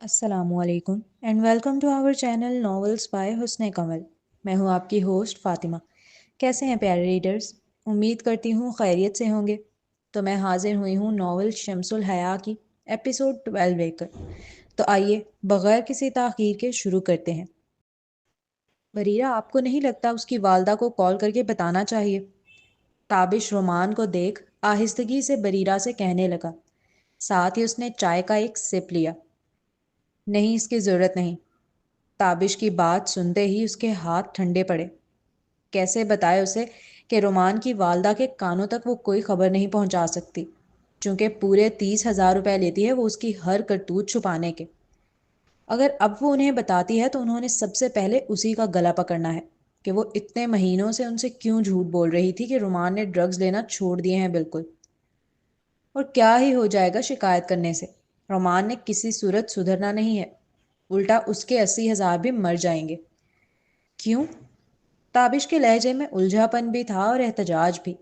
السلام علیکم and welcome to our channel novels by Hassan Kamal. میں ہوں آپ کی ہوسٹ فاطمہ. کیسے ہیں پیارے ریڈرز؟ امید کرتی ہوں خیریت سے ہوں گے. تو میں حاضر ہوئی ہوں ناول شمس الحیا کی ایپیسوڈ 12 لے کر. تو آئیے بغیر کسی تاخیر کے شروع کرتے ہیں. بریرہ، آپ کو نہیں لگتا اس کی والدہ کو کال کر کے بتانا چاہیے؟ تابش رومان کو دیکھ آہستگی سے بریرہ سے کہنے لگا. ساتھ ہی اس نے چائے کا ایک سپ لیا. نہیں، اس کی ضرورت نہیں. تابش کی بات سنتے ہی اس کے ہاتھ ٹھنڈے پڑے. کیسے بتائے اسے کہ رومان کی والدہ کے کانوں تک وہ کوئی خبر نہیں پہنچا سکتی، چونکہ پورے 30,000 روپے لیتی ہے وہ اس کی ہر کرتوت چھپانے کے. اگر اب وہ انہیں بتاتی ہے تو انہوں نے سب سے پہلے اسی کا گلا پکڑنا ہے کہ وہ اتنے مہینوں سے ان سے کیوں جھوٹ بول رہی تھی کہ رومان نے ڈرگز لینا چھوڑ دیے ہیں بالکل. اور کیا ہی ہو جائے گا شکایت کرنے سے؟ رومان نے کسی صورت سدھرنا نہیں ہے، الٹا اس کے 80,000 بھی مر جائیں گے. کیوں؟ تابش کے لہجے میں الجھا پن بھی تھا اور احتجاج بھی.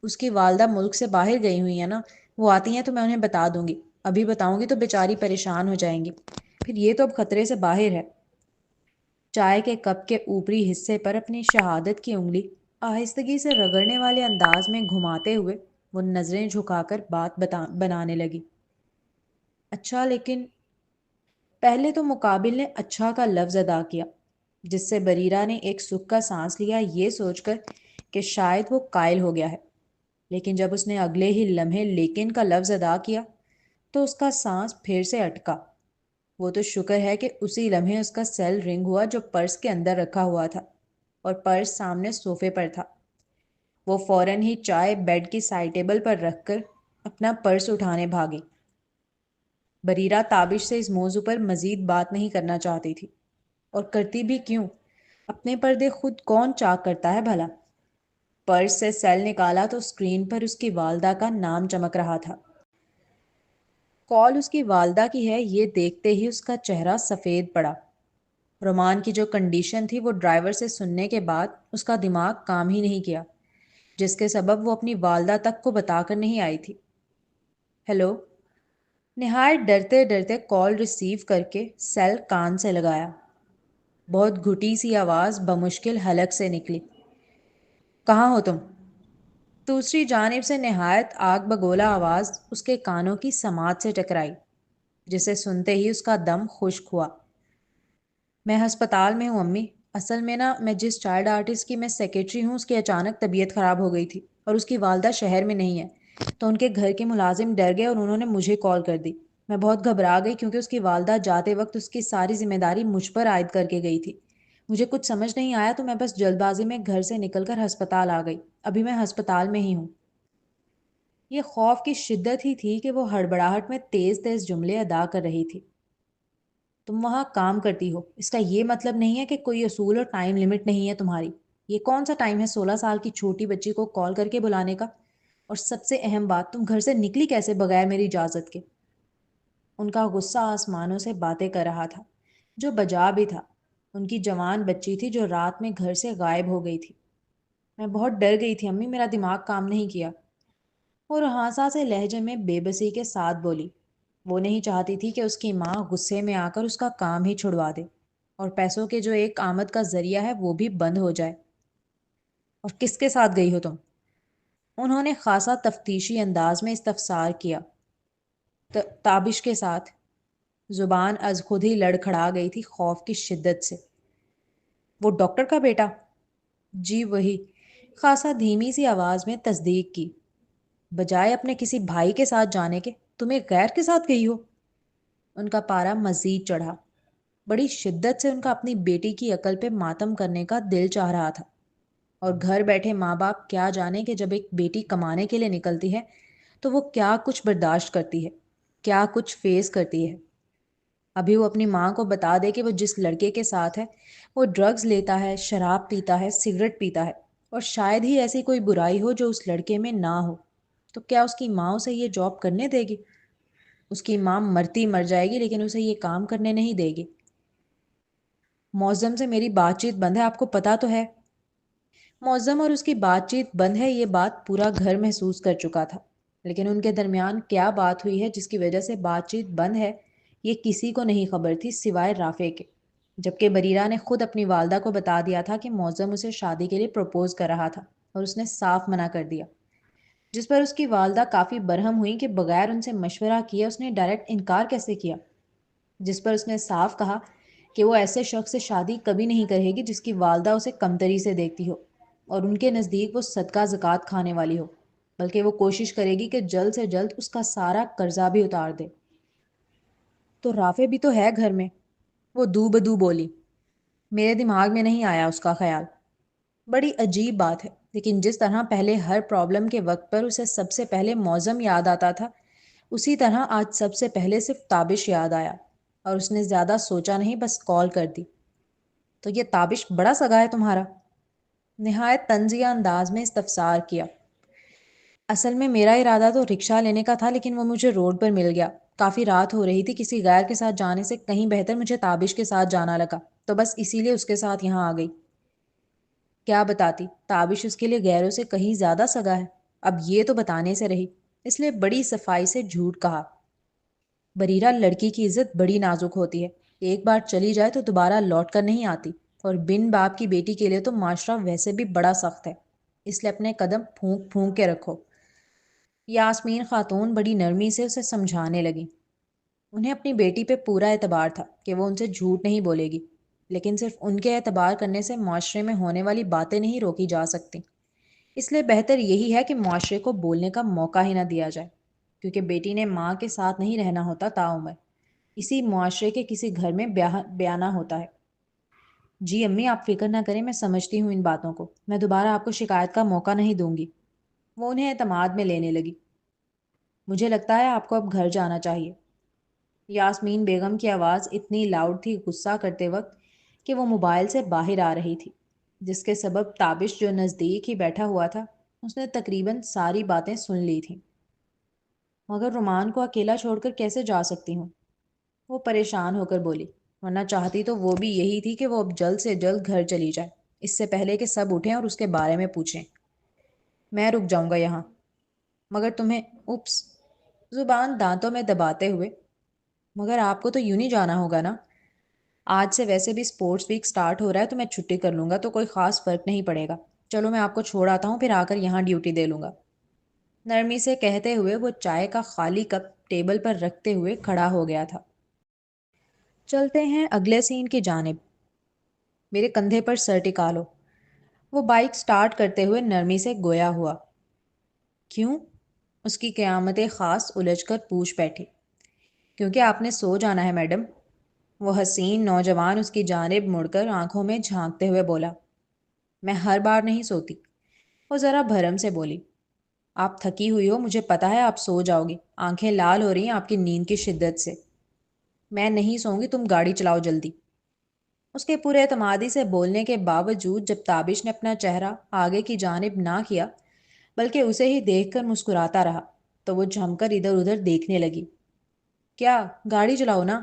اس کی والدہ ملک سے باہر گئی ہوئی ہیں نا، وہ آتی ہیں تو میں انہیں بتا دوں گی. ابھی بتاؤں گی تو بیچاری پریشان ہو جائیں گی. پھر یہ تو اب خطرے سے باہر ہے. چائے کے کپ کے اوپری حصے پر اپنی شہادت کی انگلی آہستگی سے رگڑنے والے انداز میں گھماتے ہوئے وہ نظریں جھکا کر بات بنانے لگی. اچھا، لیکن پہلے تو مقابل نے اچھا کا لفظ ادا کیا، جس سے بریرہ نے ایک سکھ کا سانس لیا، یہ سوچ کر کہ شاید وہ قائل ہو گیا ہے. لیکن جب اس نے اگلے ہی لمحے لیکن کا لفظ ادا کیا تو اس کا سانس پھر سے اٹکا. وہ تو شکر ہے کہ اسی لمحے اس کا سیل رنگ ہوا جو پرس کے اندر رکھا ہوا تھا، اور پرس سامنے صوفے پر تھا. وہ فوراً ہی چائے بیڈ کی سائڈ ٹیبل پر رکھ کر اپنا پرس اٹھانے بھاگی. بریرہ تابش سے اس موضوع پر مزید بات نہیں کرنا چاہتی تھی، اور کرتی بھی کیوں؟ اپنے پردے خود کون چاک کرتا ہے بھلا؟ پرس سے سیل نکالا تو اسکرین پر اس کی والدہ کا نام چمک رہا تھا. کال اس کی والدہ کی ہے، یہ دیکھتے ہی اس کا چہرہ سفید پڑا. رومان کی جو کنڈیشن تھی وہ ڈرائیور سے سننے کے بعد اس کا دماغ کام ہی نہیں کیا، جس کے سبب وہ اپنی والدہ تک کو بتا کر نہیں آئی تھی. ہیلو. نہایت ڈرتے ڈرتے کال ریسیو کر کے سیل کان سے لگایا. بہت گھٹی سی آواز بمشکل حلق سے نکلی. کہاں ہو تم؟ دوسری جانب سے نہایت آگ بگولا آواز اس کے کانوں کی سماعت سے ٹکرائی، جسے سنتے ہی اس کا دم خشک ہوا. میں ہسپتال میں ہوں امی. اصل میں میں جس چائلڈ آرٹسٹ کی میں سیکرٹری ہوں، اس کی اچانک طبیعت خراب ہو گئی تھی اور اس کی والدہ شہر میں نہیں ہے، تو ان کے گھر کے ملازم ڈر گئے اور انہوں نے مجھے کال کر دی. میں بہت گھبرا گئی کیونکہ اس کی والدہ جاتے وقت اس کی ساری ذمہ داری مجھ پر عائد کر کے گئی تھی. مجھے کچھ سمجھ نہیں آیا تو میں بس جلد بازی میں گھر سے نکل کر ہسپتال آ گئی. ابھی میں ہسپتال میں ہی ہوں. یہ خوف کی شدت ہی تھی کہ وہ ہڑبڑاہٹ میں تیز تیز جملے ادا کر رہی تھی. تم وہاں کام کرتی ہو، اس کا یہ مطلب نہیں ہے کہ کوئی اصول اور ٹائم لمٹ نہیں ہے تمہاری. یہ کون سا ٹائم ہے 16 سال کی چھوٹی بچی کو کال کر کے بلانے کا؟ اور سب سے اہم بات، تم گھر سے نکلی کیسے بغیر میری اجازت کے؟ ان کا غصہ آسمانوں سے باتیں کر رہا تھا، جو بجا بھی تھا. ان کی جوان بچی تھی جو رات میں گھر سے غائب ہو گئی تھی. میں بہت ڈر گئی تھی امی، میرا دماغ کام نہیں کیا. اور ہانسا سے لہجے میں بے بسی کے ساتھ بولی. وہ نہیں چاہتی تھی کہ اس کی ماں غصے میں آ کر اس کا کام ہی چھڑوا دے، اور پیسوں کے جو ایک آمد کا ذریعہ ہے وہ بھی بند ہو جائے. اور کس کے ساتھ گئی ہو تم؟ انہوں نے خاصا تفتیشی انداز میں استفسار کیا. تابش کے ساتھ. زبان از خود ہی لڑکھڑا گئی تھی خوف کی شدت سے. وہ ڈاکٹر کا بیٹا؟ جی وہی. خاصا دھیمی سی آواز میں تصدیق کی. بجائے اپنے کسی بھائی کے ساتھ جانے کے تم ایک غیر کے ساتھ گئی ہو؟ ان کا پارا مزید چڑھا. بڑی شدت سے ان کا اپنی بیٹی کی عقل پہ ماتم کرنے کا دل چاہ رہا تھا. اور گھر بیٹھے ماں باپ کیا جانے کہ جب ایک بیٹی کمانے کے لیے نکلتی ہے تو وہ کیا کچھ برداشت کرتی ہے، کیا کچھ فیس کرتی ہے. ابھی وہ اپنی ماں کو بتا دے کہ وہ جس لڑکے کے ساتھ ہے وہ ڈرگز لیتا ہے، شراب پیتا ہے، سگریٹ پیتا ہے، اور شاید ہی ایسی کوئی برائی ہو جو اس لڑکے میں نہ ہو، تو کیا اس کی ماں اسے یہ جاب کرنے دے گی؟ اس کی ماں مرتی مر جائے گی لیکن اسے یہ کام کرنے نہیں دے گی. معظم سے میری بات چیت بند ہے، آپ کو پتا تو ہے. معظم اور اس کی بات چیت بند ہے یہ بات پورا گھر محسوس کر چکا تھا، لیکن ان کے درمیان کیا بات ہوئی ہے جس کی وجہ سے بات چیت بند ہے یہ کسی کو نہیں خبر تھی سوائے رافع کے، جبکہ بریرہ نے خود اپنی والدہ کو بتا دیا تھا کہ معظم اسے شادی کے لیے پروپوز کر رہا تھا اور اس نے صاف منع کر دیا، جس پر اس کی والدہ کافی برہم ہوئی کہ بغیر ان سے مشورہ کیے اس نے ڈائریکٹ انکار کیسے کیا، جس پر اس نے صاف کہا کہ وہ ایسے شخص سے شادی کبھی نہیں کرے گی جس کی والدہ اسے کمتری سے دیکھتی ہو اور ان کے نزدیک وہ صدقہ زکوٰۃ کھانے والی ہو، بلکہ وہ کوشش کرے گی کہ جلد سے جلد اس کا سارا قرضہ بھی اتار دے۔ تو رافع بھی تو ہے گھر میں، وہ دو بدو بولی۔ میرے دماغ میں نہیں آیا اس کا خیال۔ بڑی عجیب بات ہے، لیکن جس طرح پہلے ہر پرابلم کے وقت پر اسے سب سے پہلے معظم یاد آتا تھا، اسی طرح آج سب سے پہلے صرف تابش یاد آیا، اور اس نے زیادہ سوچا نہیں، بس کال کر دی۔ تو یہ تابش بڑا سگا ہے تمہارا؟ نہایت طنزیہ انداز میں استفسار کیا۔ اصل میں میرا ارادہ تو رکشہ لینے کا تھا، لیکن وہ مجھے روڈ پر مل گیا۔ کافی رات ہو رہی تھی، کسی غیر کے ساتھ جانے سے کہیں بہتر مجھے تابش کے ساتھ جانا لگا، تو بس اسی لیے اس کے ساتھ یہاں آ گئی۔ کیا بتاتی، تابش اس کے لیے غیروں سے کہیں زیادہ سگا ہے؟ اب یہ تو بتانے سے رہی، اس لیے بڑی صفائی سے جھوٹ کہا۔ بریرہ، لڑکی کی عزت بڑی نازک ہوتی ہے، ایک بار چلی جائے تو دوبارہ لوٹ کر نہیں آتی، اور بن باپ کی بیٹی کے لیے تو معاشرہ ویسے بھی بڑا سخت ہے، اس لیے اپنے قدم پھونک پھونک کے رکھو۔ یاسمین خاتون بڑی نرمی سے اسے سمجھانے لگی۔ انہیں اپنی بیٹی پہ پورا اعتبار تھا کہ وہ ان سے جھوٹ نہیں بولے گی، لیکن صرف ان کے اعتبار کرنے سے معاشرے میں ہونے والی باتیں نہیں روکی جا سکتی، اس لیے بہتر یہی ہے کہ معاشرے کو بولنے کا موقع ہی نہ دیا جائے، کیونکہ بیٹی نے ماں کے ساتھ نہیں رہنا ہوتا تعمر، اسی معاشرے کے کسی گھر میں بیانہ ہوتا ہے۔ جی امی، آپ فکر نہ کریں، میں سمجھتی ہوں ان باتوں کو، میں دوبارہ آپ کو شکایت کا موقع نہیں دوں گی۔ وہ انہیں اعتماد میں لینے لگی۔ مجھے لگتا ہے آپ کو اب گھر جانا چاہیے۔ یاسمین بیگم کی آواز اتنی لاؤڈ تھی غصہ کرتے وقت کہ وہ موبائل سے باہر آ رہی تھی، جس کے سبب تابش جو نزدیک ہی بیٹھا ہوا تھا اس نے تقریباً ساری باتیں سن لی تھیں۔ مگر رومان کو اکیلا چھوڑ کر کیسے جا سکتی ہوں؟ وہ پریشان ہو کر بولی، ورنہ چاہتی تو وہ بھی یہی تھی کہ وہ اب جلد سے جلد گھر چلی جائے، اس سے پہلے کہ سب اٹھیں اور اس کے بارے میں پوچھیں۔ میں رک جاؤں گا یہاں، مگر تمہیں اوپس، زبان دانتوں میں دباتے ہوئے، مگر آپ کو تو یوں نہیں جانا ہوگا نا؟ آج سے ویسے بھی اسپورٹس ویک سٹارٹ ہو رہا ہے، تو میں چھٹی کر لوں گا تو کوئی خاص فرق نہیں پڑے گا۔ چلو میں آپ کو چھوڑ آتا ہوں، پھر آ کر یہاں ڈیوٹی دے لوں گا۔ نرمی سے کہتے ہوئے وہ چائے کا خالی کپ ٹیبل پر رکھتے ہوئے کھڑا ہو گیا تھا۔ چلتے ہیں اگلے سین کی جانب۔ میرے کندھے پر سر ٹکا لو، وہ بائک سٹارٹ کرتے ہوئے نرمی سے گویا ہوا۔ کیوں؟ اس کی قیامت خاص الجھ کر پوچھ بیٹھی۔ کیونکہ آپ نے سو جانا ہے میڈم، وہ حسین نوجوان اس کی جانب مڑ کر آنکھوں میں جھانکتے ہوئے بولا۔ میں ہر بار نہیں سوتی، وہ ذرا بھرم سے بولی۔ آپ تھکی ہوئی ہو، مجھے پتا ہے آپ سو جاؤ گی، آنکھیں لال ہو رہی ہیں آپ کی نیند کی شدت سے۔ میں نہیں سوؤں گی، تم گاڑی چلاؤ جلدی۔ اس کے پورے اعتمادی سے بولنے کے باوجود جب تابش نے اپنا چہرہ آگے کی جانب نہ کیا بلکہ اسے ہی دیکھ کر مسکراتا رہا، تو وہ جھم کر ادھر ادھر دیکھنے لگی۔ کیا؟ گاڑی چلاؤ نا۔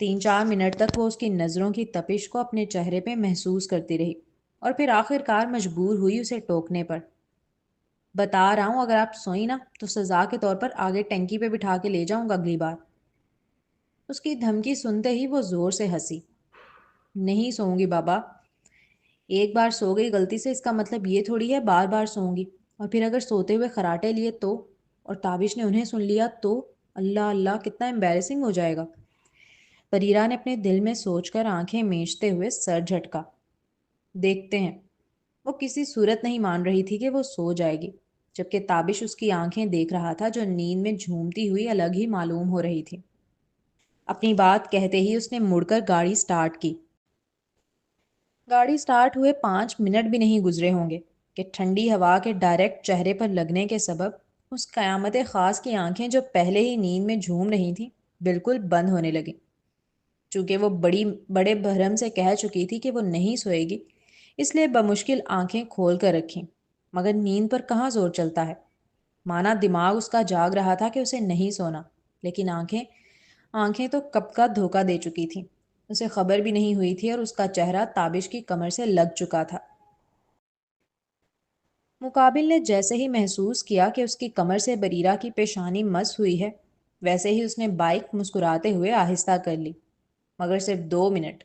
3-4 منٹ تک وہ اس کی نظروں کی تپش کو اپنے چہرے پہ محسوس کرتی رہی، اور پھر آخر کار مجبور ہوئی اسے ٹوکنے پر۔ بتا رہا ہوں، اگر آپ سوئی نا تو سزا کے طور پر آگے ٹینکی پہ بٹھا کے لے جاؤں گا اگلی بار۔ اس کی دھمکی سنتے ہی وہ زور سے ہنسی۔ نہیں سوؤں گی بابا، ایک بار سو گئی غلطی سے، اس کا مطلب یہ تھوڑی ہے بار بار سوؤں گی، اور پھر اگر سوتے ہوئے خراٹے لیے تو، اور تابش نے انہیں سن لیا تو، اللہ اللہ کتنا امبیرسنگ ہو جائے گا۔ پریرا نے اپنے دل میں سوچ کر آنکھیں میچتے ہوئے سر جھٹکا۔ دیکھتے ہیں۔ وہ کسی صورت نہیں مان رہی تھی کہ وہ سو جائے گی، جبکہ تابش اس کی آنکھیں دیکھ رہا تھا جو نیند میں جھومتی ہوئی الگ ہی معلوم ہو رہی تھی۔ اپنی بات کہتے ہی اس نے مڑ کر گاڑی سٹارٹ کی۔ گاڑی سٹارٹ ہوئے 5 منٹ بھی نہیں گزرے ہوں گے کہ ٹھنڈی ہوا کے ڈائریکٹ چہرے پر لگنے کے سبب اس قیامت خاص کی آنکھیں جو پہلے ہی نیند میں جھوم رہی تھیں بالکل بند ہونے لگیں۔ چونکہ وہ بڑے بھرم سے کہہ چکی تھی کہ وہ نہیں سوئے گی، اس لیے بمشکل آنکھیں کھول کر رکھیں، مگر نیند پر کہاں زور چلتا ہے؟ مانا دماغ اس کا جاگ رہا تھا کہ اسے نہیں سونا، لیکن آنکھیں تو کب کا دھوکہ دے چکی تھیں، اسے خبر بھی نہیں ہوئی تھی، اور اس کا چہرہ تابش کی کمر سے لگ چکا تھا۔ مقابل نے جیسے ہی محسوس کیا کہ اس کی کمر سے بریرہ کی پیشانی مس ہوئی ہے، ویسے ہی اس نے بائک مسکراتے ہوئے آہستہ کر لی، مگر صرف 2 منٹ۔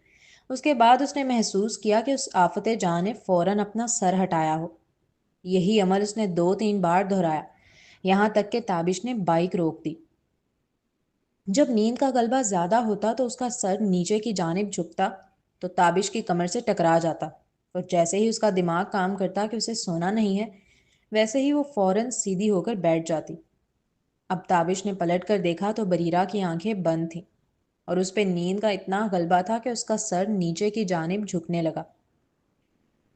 اس کے بعد اس نے محسوس کیا کہ اس آفت جاں نے فوراً اپنا سر ہٹایا ہو۔ یہی عمل اس نے 2 3 بار دہرایا، یہاں تک کہ تابش نے بائک روک دی۔ جب نیند کا غلبہ زیادہ ہوتا تو اس کا سر نیچے کی جانب جھکتا تو تابش کی کمر سے ٹکرا جاتا، اور جیسے ہی اس کا دماغ کام کرتا کہ اسے سونا نہیں ہے، ویسے ہی وہ فوراً سیدھی ہو کر بیٹھ جاتی۔ اب تابش نے پلٹ کر دیکھا تو بریرہ کی آنکھیں بند تھیں، اور اس پہ نیند کا اتنا غلبہ تھا کہ اس کا سر نیچے کی جانب جھکنے لگا۔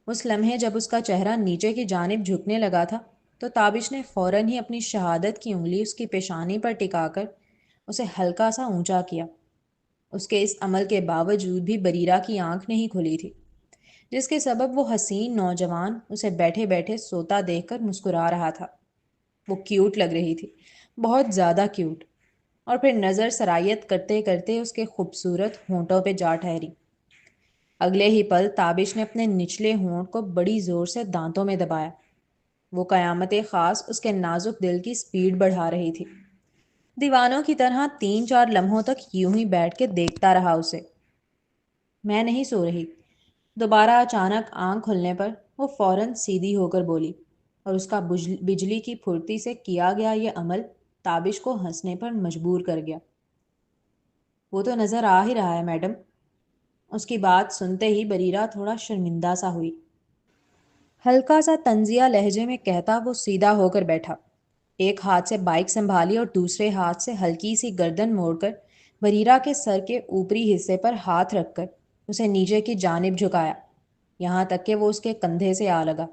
اس لمحے جب اس کا چہرہ نیچے کی جانب جھکنے لگا تھا تو تابش نے فوراً ہی اپنی شہادت کی انگلی اس کی پیشانی پر ٹکا کر اسے ہلکا سا اونچا کیا۔ اس کے اس عمل کے باوجود بھی بریرہ کی آنکھ نہیں کھلی تھی، جس کے سبب وہ حسین نوجوان اسے بیٹھے بیٹھے سوتا دیکھ کر مسکرا رہا تھا۔ وہ کیوٹ لگ رہی تھی، بہت زیادہ کیوٹ، اور پھر نظر سرایت کرتے کرتے اس کے خوبصورت ہونٹوں پہ جا ٹھہری۔ اگلے ہی پل تابش نے اپنے نچلے ہونٹ کو بڑی زور سے دانتوں میں دبایا۔ وہ قیامت خاص اس کے نازک دل کی سپیڈ بڑھا رہی تھی۔ دیوانوں کی طرح 3 4 لمحوں تک یوں ہی بیٹھ کے دیکھتا رہا اسے۔ میں نہیں سو رہی۔ دوبارہ اچانک آنکھ کھلنے پر وہ فوراً سیدھی ہو کر بولی، اور اس کا بجلی کی پھرتی سے کیا گیا یہ عمل تابش کو ہنسنے پر مجبور کر گیا۔ وہ تو نظر آ ہی رہا ہے میڈم۔ اس کی بات سنتے ہی بریرہ تھوڑا شرمندہ سا ہوئی۔ ہلکا سا طنزیہ لہجے میں کہتا وہ سیدھا ہو کر بیٹھا، ایک ہاتھ سے بائک سنبھالی اور دوسرے ہاتھ سے ہلکی سی گردن موڑ کر بریرہ کے سر کے اوپری حصے پر ہاتھ رکھ کر اسے نیچے کی جانب جھکایا، یہاں تک کہ وہ اس کے کندھے سے آ لگا۔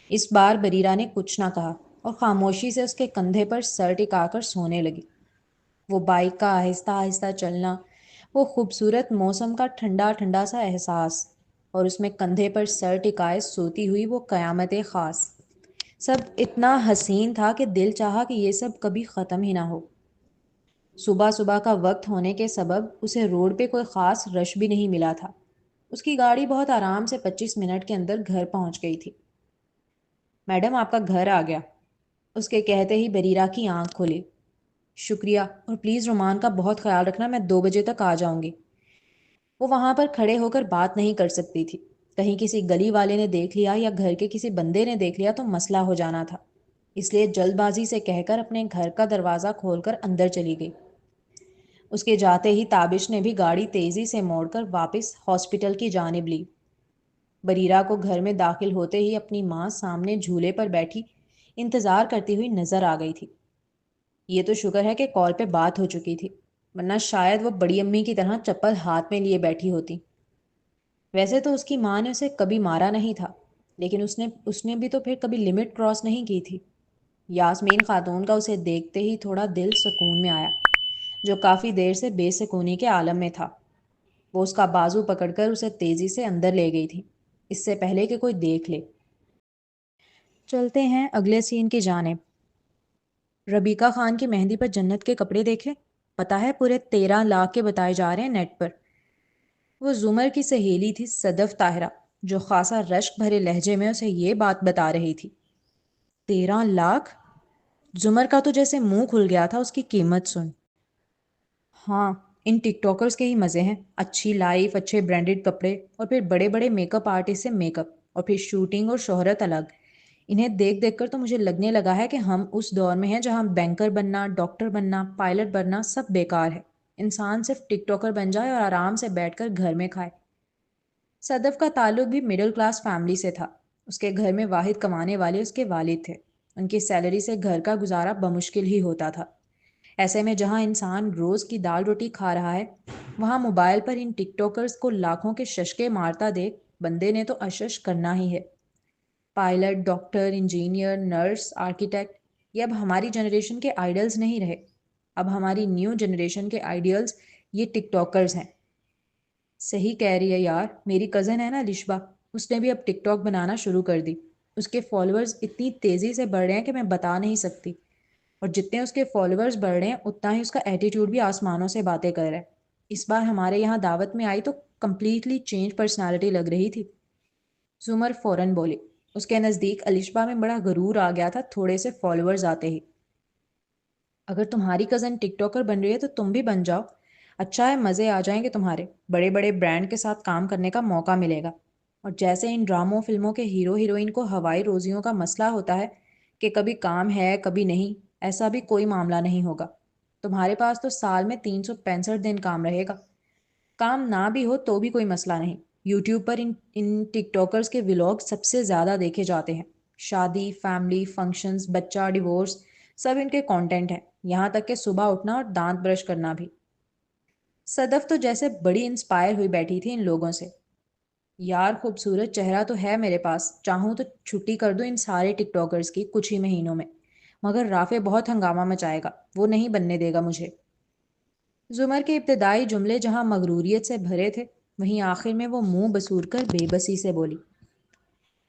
اس بار بریرہ نے کچھ نہ کہا اور خاموشی سے اس کے کندھے پر سر ٹکا کر سونے لگی۔ وہ بائک کا آہستہ آہستہ چلنا، وہ خوبصورت موسم کا ٹھنڈا ٹھنڈا سا احساس، اور اس میں کندھے پر سر ٹکائے سوتی ہوئی وہ قیامت خاص، سب اتنا حسین تھا کہ دل چاہا کہ یہ سب کبھی ختم ہی نہ ہو۔ صبح صبح کا وقت ہونے کے سبب اسے روڈ پہ کوئی خاص رش بھی نہیں ملا تھا۔ اس کی گاڑی بہت آرام سے 25 منٹ کے اندر گھر پہنچ گئی تھی۔ میڈم آپ کا گھر آ گیا، اس کے کہتے ہی بریرہ کی آنکھ کھلی۔ شکریہ، اور پلیز رومان کا بہت خیال رکھنا، میں 2 بجے تک آ جاؤں گی۔ وہ وہاں پر کھڑے ہو کر بات نہیں کر سکتی تھی، کہیں کسی گلی والے نے دیکھ لیا یا گھر کے کسی بندے نے دیکھ لیا تو مسئلہ ہو جانا تھا، اس لیے جلد بازی سے کہہ کر اپنے گھر کا دروازہ کھول کر اندر چلی گئی۔ اس کے جاتے ہی تابش نے بھی گاڑی تیزی سے موڑ کر واپس ہاسپٹل کی جانب لی۔ بریرہ کو گھر میں داخل ہوتے ہی اپنی ماں سامنے جھولے پر بیٹھی انتظار کرتی ہوئی نظر آ گئی تھی۔ یہ تو شکر ہے کہ کال پہ بات ہو چکی تھی، ورنہ شاید وہ بڑی امی کی طرح چپل ہاتھ میں لیے بیٹھی ہوتی۔ ویسے تو اس کی ماں نے اسے کبھی مارا نہیں تھا، لیکن اس نے بھی تو پھر کبھی لمٹ کراس نہیں کی تھی۔ یاسمین خاتون کا اسے دیکھتے ہی تھوڑا دل سکون میں آیا، جو کافی دیر سے بے سکونی کے عالم میں تھا۔ وہ اس کا بازو پکڑ کر اسے تیزی سے اندر لے گئی تھی، اس سے پہلے کہ کوئی دیکھ لے۔ چلتے ہیں اگلے سین کی جانب۔ ربیکہ خان کی مہندی پر جنت کے کپڑے دیکھے، پتہ ہے پورے 13 لاکھ کے بتائے جا رہے ہیں نیٹ پر۔ وہ زمر کی سہیلی تھی صدف طاہرہ، جو خاصا رشک بھرے لہجے میں اسے یہ بات بتا رہی تھی۔ 13 لاکھ! زمر کا تو جیسے منہ کھل گیا تھا اس کی قیمت سن۔ ہاں، ان ٹک ٹاکرز کے ہی مزے ہیں، اچھی لائف، اچھے برانڈڈ کپڑے، اور پھر بڑے بڑے میک اپ آرٹسٹ سے میک اپ، اور پھر شوٹنگ اور شہرت الگ۔ انہیں دیکھ دیکھ کر تو مجھے لگنے لگا ہے کہ ہم اس دور میں ہیں جہاں بینکر بننا، ڈاکٹر بننا، پائلٹ بننا سب بیکار ہے، انسان صرف ٹک ٹاکر بن جائے اور آرام سے بیٹھ کر گھر میں کھائے۔ صدف کا تعلق بھی مڈل کلاس فیملی سے تھا۔ اس کے گھر میں واحد کمانے والے اس کے والد تھے، ان کی سیلری سے گھر کا گزارا بمشکل ہی ہوتا تھا۔ ایسے میں جہاں انسان روز کی دال روٹی کھا رہا ہے، وہاں موبائل پر ان ٹک ٹاکرز کو لاکھوں کے ششکے مارتا دیکھ بندے نے تو اشش کرنا ہی ہے۔ Pilot, doctor, engineer, nurse, architect, یہ اب ہماری جنریشن کے آئیڈلز نہیں رہے، اب ہماری نیو جنریشن کے آئیڈیلز یہ ٹک ٹاکرز ہیں۔ صحیح کہہ رہی ہے یار، میری کزن ہے نا لشبا، اس نے بھی اب ٹک ٹاک بنانا شروع کر دی۔ اس کے فالوورز اتنی تیزی سے بڑھ رہے ہیں کہ میں بتا نہیں سکتی، اور جتنے اس کے فالوورز بڑھ رہے ہیں اتنا ہی اس کا ایٹیٹیوڈ بھی آسمانوں سے باتیں کر رہا ہے۔ اس بار ہمارے یہاں دعوت میں آئی تو کمپلیٹلی چینج پرسنالٹی لگ رہی تھی۔ زمر فوراً بولی۔ اس کے نزدیک الشبا میں بڑا غرور آ گیا تھا تھوڑے سے فالوورز آتے ہی۔ اگر تمہاری کزن ٹک ٹاکر بن رہی ہے تو تم بھی بن جاؤ، اچھا ہے، مزے آ جائیں گے تمہارے، بڑے بڑے برانڈ کے ساتھ کام کرنے کا موقع ملے گا۔ اور جیسے ان ڈراموں فلموں کے ہیرو ہیروئن کو ہوائی روزیوں کا مسئلہ ہوتا ہے کہ کبھی کام ہے کبھی نہیں، ایسا بھی کوئی معاملہ نہیں ہوگا۔ تمہارے پاس تو سال میں 365 دن کام رہے گا، کام نہ بھی ہو تو بھی کوئی مسئلہ نہیں۔ یوٹیوب پر ان ٹک ٹاکرز کے ولاگ سب سے زیادہ دیکھے جاتے ہیں، شادی، فیملی فنکشنز، بچہ، ڈیورس، سب ان کے کانٹینٹ ہیں، یہاں تک کہ صبح اٹھنا اور دانت برش کرنا بھی۔ صدف تو جیسے بڑی انسپائر ہوئی بیٹھی تھی ان لوگوں سے۔ یار خوبصورت چہرہ تو ہے میرے پاس، چاہوں تو چھٹی کر دوں ان سارے ٹک ٹاکرز کی کچھ ہی مہینوں میں، مگر رافع بہت ہنگامہ مچائے گا، وہ نہیں بننے دے گا مجھے۔ زمر کے ابتدائی جملے جہاں مغروریت سے بھرے تھے، وہیں آخر میں وہ منہ بسور کر بے بسی سے بولی،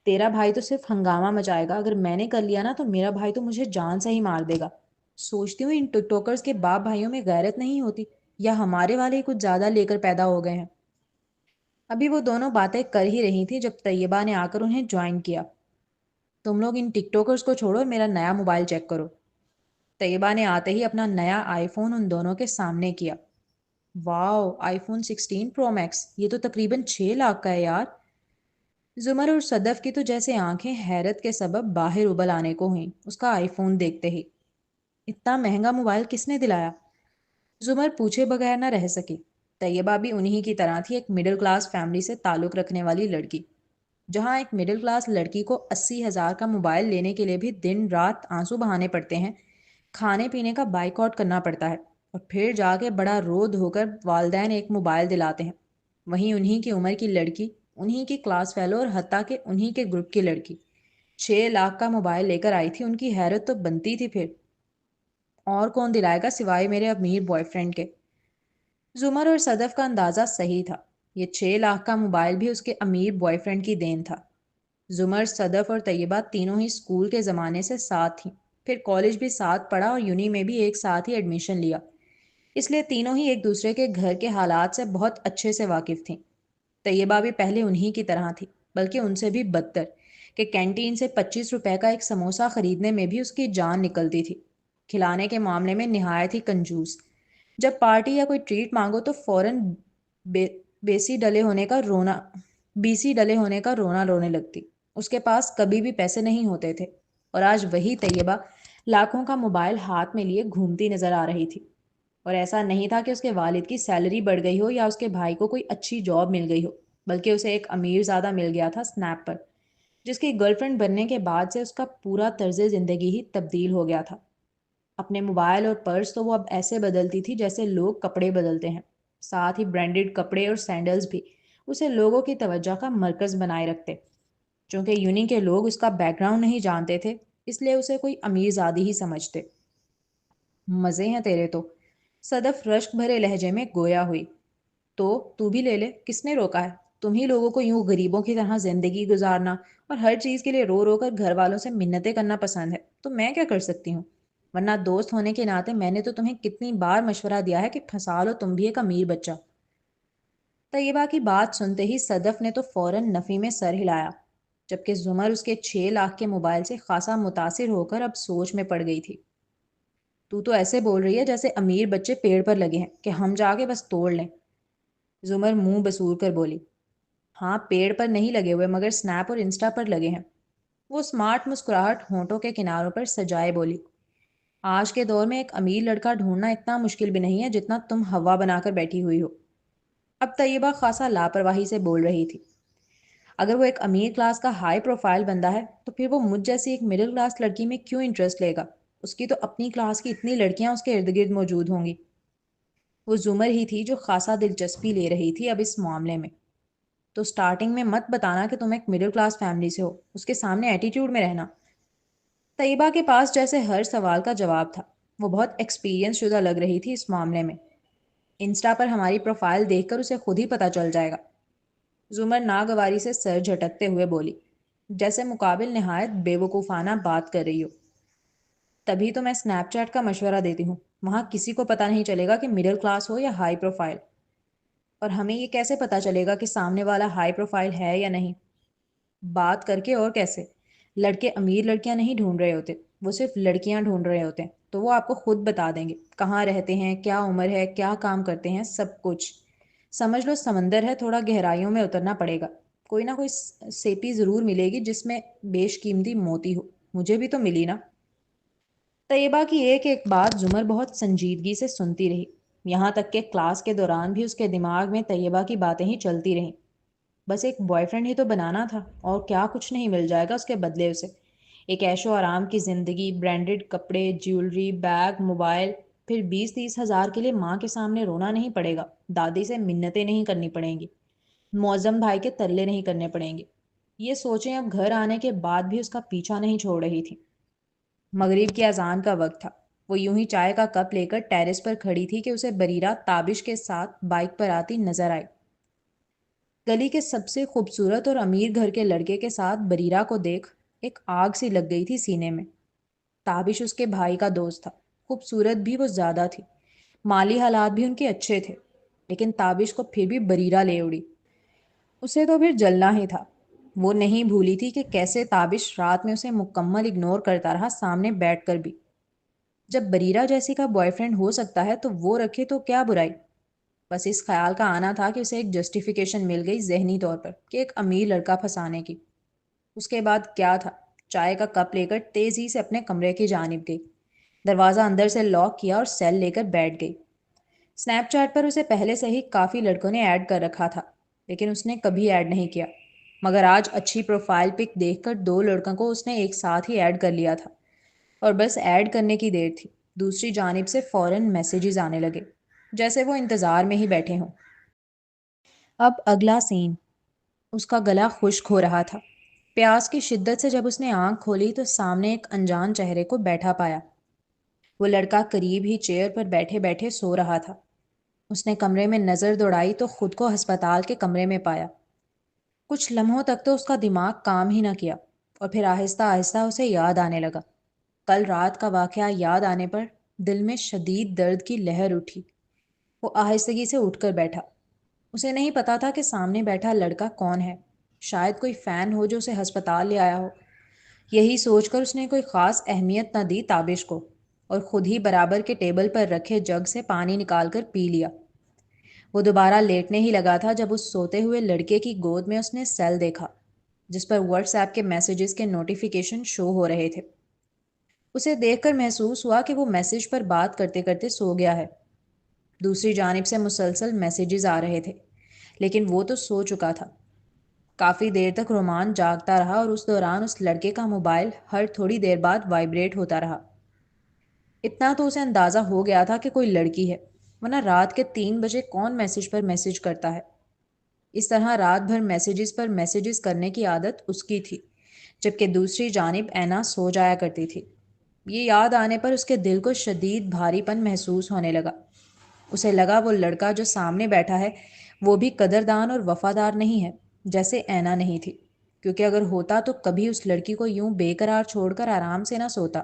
تیرا بھائی تو صرف ہنگامہ مچائے گا، اگر میں نے کر لیا نا تو میرا بھائی تو مجھے جان سے ہی مار دے گا۔ سوچتی ہوں ان ٹک ٹاکرز کے باپ بھائیوں میں غیرت نہیں ہوتی، یا ہمارے والے ہی کچھ زیادہ لے کر پیدا ہو گئے ہیں۔ ابھی وہ دونوں باتیں کر ہی رہی تھی جب طیبہ نے آ کر انہیں جوائن کیا۔ تم لوگ ان ٹک ٹاکرز کو چھوڑو، میرا نیا موبائل چیک کرو۔ طیبہ نے آتے ہی اپنا نیا آئی فون ان دونوں کے سامنے کیا۔ واو، آئی فون 16 پرو میکس، یہ تو تقریباً 6 لاکھ کا ہے یار۔ زمر اور صدف کی تو جیسے آنکھیں حیرت کے سبب باہر ابل آنے کو ہوئیں اس کا آئی فون دیکھتے ہی۔ اتنا مہنگا موبائل کس نے دلایا؟ زمر پوچھے بغیر نہ رہ سکی۔ طیبہ بھی انہی کی طرح تھی، ایک مڈل کلاس فیملی سے تعلق رکھنے والی لڑکی۔ جہاں ایک مڈل کلاس لڑکی کو 80,000 کا موبائل لینے کے لیے بھی دن رات آنسو بہانے پڑتے ہیں، کھانے پینے کا بائیک آؤٹ کرنا پڑتا ہے، اور پھر جا کے بڑا رو دھو کر والدین ایک موبائل دلاتے ہیں، وہیں انہی کی عمر کی لڑکی، انہی کی کلاس فیلو اور حتیٰ کہ انہی کے گروپ کی لڑکی 6 لاکھ کا موبائل لے کر آئی تھی، ان کی حیرت تو بنتی تھی پھر۔ اور کون دلائے گا سوائے میرے امیر بوائے فرینڈ کے؟ زمر اور صدف کا اندازہ صحیح تھا، یہ 6 لاکھ کا موبائل بھی اس کے امیر بوائے فرینڈ کی دین تھا۔ زمر، صدف اور طیبہ تینوں ہی اسکول کے زمانے سے ساتھ تھیں، پھر کالج بھی ساتھ پڑھا اور یونی میں بھی ایک ساتھ ہی ایڈمیشن لیا، اس لیے تینوں ہی ایک دوسرے کے گھر کے حالات سے بہت اچھے سے واقف تھیں۔ طیبہ بھی پہلے انہی کی طرح تھی، بلکہ ان سے بھی بدتر، کہ کینٹین سے 25 روپے کا ایک سموسہ خریدنے میں بھی اس کی جان نکلتی تھی۔ کھلانے کے معاملے میں نہایت ہی کنجوس، جب پارٹی یا کوئی ٹریٹ مانگو تو فوراً بیسی ڈلے ہونے کا رونا رونے لگتی۔ اس کے پاس کبھی بھی پیسے نہیں ہوتے تھے، اور آج وہی طیبہ لاکھوں کا موبائل ہاتھ میں لیے گھومتی نظر آ رہی تھی۔ اور ایسا نہیں تھا کہ اس کے والد کی سیلری بڑھ گئی ہو یا اس کے بھائی کو کوئی اچھی جاب مل گئی ہو، بلکہ اسے ایک امیر زادہ مل گیا تھا اسنیپ پر، جس کی گرل فرینڈ بننے کے بعد سے اس کا پورا طرز زندگی ہی تبدیل ہو گیا تھا۔ اپنے موبائل اور پرس تو وہ اب ایسے بدلتی تھی جیسے لوگ کپڑے بدلتے ہیں، ساتھ ہی برانڈڈ کپڑے اور سینڈلز بھی اسے لوگوں کی توجہ کا مرکز بنائے رکھتے۔ چونکہ یونی کے لوگ اس کا بیک گراؤنڈ نہیں جانتے تھے، اس لیے اسے کوئی امیر زادی ہی سمجھتے۔ مزے ہیں تیرے تو، صدف رشک بھرے لہجے میں گویا ہوئی۔ تو بھی لے لے، کس نے روکا ہے؟ تم ہی لوگوں کو یوں غریبوں کی طرح زندگی گزارنا اور ہر چیز کے لیے رو رو کر گھر والوں سے منتیں کرنا پسند ہے، تو میں کیا کر سکتی ہوں؟ ورنہ دوست ہونے کے ناطے میں نے تو تمہیں کتنی بار مشورہ دیا ہے کہ پھنسا لو تم بھی ایک امیر بچہ۔ طیبہ کی بات سنتے ہی صدف نے تو فوراً نفی میں سر ہلایا، جبکہ زمر اس کے 6 لاکھ کے موبائل سے خاصا متاثر ہو کر اب سوچ میں پڑ گئی تھی۔ تو ایسے بول رہی ہے جیسے امیر بچے پیڑ پر لگے ہیں کہ ہم جا کے بس توڑ لیں۔ زمر منہ بسور کر بولی، ہاں پیڑ پر نہیں لگے ہوئے، مگر سنیپ اور انسٹا پر لگے ہیں۔ وہ اسمارٹ مسکراہٹ ہونٹوں کے کناروں پر سجائے بولی، آج کے دور میں ایک امیر لڑکا ڈھونڈنا اتنا مشکل بھی نہیں ہے جتنا تم ہوا بنا کر بیٹھی ہوئی ہو۔ اب طیبہ خاصا لاپرواہی سے بول رہی تھی، اگر وہ ایک امیر کلاس کا ہائی پروفائل بندہ ہے تو پھر وہ مجھ جیسی ایک مڈل کلاس لڑکی میں کیوں انٹرسٹ لے گا؟ اس کی تو اپنی کلاس کی اتنی لڑکیاں اس کے ارد گرد موجود ہوں گی۔ وہ زمر ہی تھی جو خاصا دلچسپی لے رہی تھی اب اس معاملے میں۔ تو سٹارٹنگ میں مت بتانا کہ تم ایک مڈل کلاس فیملی سے ہو، اس کے سامنے ایٹیٹیوڈ میں رہنا۔ طیبہ کے پاس جیسے ہر سوال کا جواب تھا، وہ بہت ایکسپیرینس شدہ لگ رہی تھی اس معاملے میں۔ انسٹا پر ہماری پروفائل دیکھ کر اسے خود ہی پتہ چل جائے گا۔ زمر ناگواری سے سر جھٹکتے ہوئے بولی، جیسے مقابل نہایت بے وقوفانہ بات کر رہی ہو۔ تبھی تو میں اسنیپ چیٹ کا مشورہ دیتی ہوں، وہاں کسی کو پتہ نہیں چلے گا کہ مڈل کلاس ہو یا ہائی پروفائل۔ اور ہمیں یہ کیسے پتہ چلے گا کہ سامنے والا ہائی پروفائل ہے یا نہیں؟ بات کر کے، اور کیسے؟ لڑکے امیر لڑکیاں نہیں ڈھونڈ رہے ہوتے، وہ صرف لڑکیاں ڈھونڈ رہے ہوتے ہیں، تو وہ آپ کو خود بتا دیں گے کہاں رہتے ہیں، کیا عمر ہے، کیا کام کرتے ہیں، سب کچھ۔ سمجھ لو سمندر ہے، تھوڑا گہرائیوں میں اترنا پڑے گا۔ کوئی نہ کوئی سیپی ضرور ملے گی جس میں بیش قیمتی موتی ہو۔ مجھے بھی تو ملی نا۔ طیبہ کی ایک ایک بات زمر بہت سنجیدگی سے سنتی رہی، یہاں تک کہ کلاس کے دوران بھی اس کے دماغ میں طیبہ کی باتیں ہی چلتی رہیں۔ بس ایک بوائے فرینڈ ہی تو بنانا تھا، اور کیا کچھ نہیں مل جائے گا اس کے بدلے اسے؟ ایک عیش و آرام کی زندگی، برانڈڈ کپڑے، جیولری، بیگ، موبائل، پھر 20-30 ہزار کے لیے ماں کے سامنے رونا نہیں پڑے گا، دادی سے منتیں نہیں کرنی پڑیں گی، معظم بھائی کے تلے نہیں کرنے پڑیں گے۔ یہ سوچیں اب گھر آنے کے بعد بھی اس کا پیچھا نہیں چھوڑ رہی تھی۔ مغرب کی اذان کا وقت تھا۔ وہ یوں ہی چائے کا کپ لے کر ٹیرس پر کھڑی تھی کہ اسے بریرہ تابش کے ساتھ بائک پر آتی نظر آئی۔ گلی کے سب سے خوبصورت اور امیر گھر کے لڑکے کے ساتھ بریرہ کو دیکھ ایک آگ سی لگ گئی تھی سینے میں۔ تابش اس کے بھائی کا دوست تھا، خوبصورت بھی وہ زیادہ تھی، مالی حالات بھی ان کے اچھے تھے، لیکن تابش کو پھر بھی بریرہ لے اڑی۔ اسے تو پھر جلنا ہی تھا۔ وہ نہیں بھولی تھی کہ کیسے تابش رات میں اسے مکمل اگنور کرتا رہا، سامنے بیٹھ کر بھی۔ جب بریرہ جیسی کا بوائے فرینڈ ہو سکتا ہے تو وہ رکھے تو کیا برائی؟ بس اس خیال کا آنا تھا کہ اسے ایک جسٹیفیکیشن مل گئی ذہنی طور پر کہ ایک امیر لڑکا پھنسانے کی۔ اس کے بعد کیا تھا؟ چائے کا کپ لے کر تیزی سے اپنے کمرے کی جانب گئی، دروازہ اندر سے لاک کیا اور سیل لے کر بیٹھ گئی۔ اسنیپ چیٹ پر اسے پہلے سے ہی کافی لڑکوں نے ایڈ کر رکھا تھا، لیکن اس نے کبھی ایڈ نہیں کیا، مگر آج اچھی پروفائل پک دیکھ کر 2 لڑکوں کو اس نے ایک ساتھ ہی ایڈ کر لیا تھا، اور بس ایڈ کرنے کی دیر تھی، دوسری جانب سے فوراً میسیجز آنے لگے، جیسے وہ انتظار میں ہی بیٹھے ہوں۔ اب اگلا سین۔ اس کا گلا خشک ہو رہا تھا۔ پیاس کی شدت سے جب اس نے آنکھ کھولی تو سامنے ایک انجان چہرے کو بیٹھا پایا۔ وہ لڑکا قریب ہی چیئر پر بیٹھے بیٹھے سو رہا تھا۔ اس نے کمرے میں نظر دوڑائی تو خود کو ہسپتال کے کمرے میں پایا۔ کچھ لمحوں تک تو اس کا دماغ کام ہی نہ کیا، اور پھر آہستہ آہستہ اسے یاد آنے لگا۔ کل رات کا واقعہ یاد آنے پر دل میں شدید درد کی لہر اٹھی۔ وہ آہستگی سے اٹھ کر بیٹھا۔ اسے نہیں پتا تھا کہ سامنے بیٹھا لڑکا کون ہے، شاید کوئی فین ہو جو اسے ہسپتال لے آیا ہو۔ یہی سوچ کر اس نے کوئی خاص اہمیت نہ دی تابش کو، اور خود ہی برابر کے ٹیبل پر رکھے جگ سے پانی نکال کر پی لیا۔ وہ دوبارہ لیٹنے ہی لگا تھا جب اس سوتے ہوئے لڑکے کی گود میں اس نے سیل دیکھا، جس پر واٹس ایپ کے میسیجز کے نوٹیفیکیشن شو ہو رہے تھے۔ اسے دیکھ کر محسوس ہوا کہ وہ میسیج پر بات کرتے کرتے سو گیا ہے۔ دوسری جانب سے مسلسل میسیجز آ رہے تھے، لیکن وہ تو سو چکا تھا۔ کافی دیر تک رومان جاگتا رہا، اور اس دوران اس لڑکے کا موبائل ہر تھوڑی دیر بعد وائبریٹ ہوتا رہا۔ اتنا تو اسے اندازہ ہو گیا تھا کہ کوئی لڑکی ہے، ورنہ رات کے 3 بجے کون میسیج پر میسیج کرتا ہے؟ اس طرح رات بھر میسیجز پر میسیجز کرنے کی عادت اس کی تھی، جبکہ دوسری جانب اینا سو جایا کرتی تھی۔ یہ یاد آنے پر اس کے دل کو شدید بھاری پن محسوس ہونے لگا۔ اسے لگا وہ لڑکا جو سامنے بیٹھا ہے وہ بھی قدردان اور وفادار نہیں ہے، جیسے اینا نہیں تھی، کیونکہ اگر ہوتا تو کبھی اس لڑکی کو یوں بے قرار چھوڑ کر آرام سے نہ سوتا،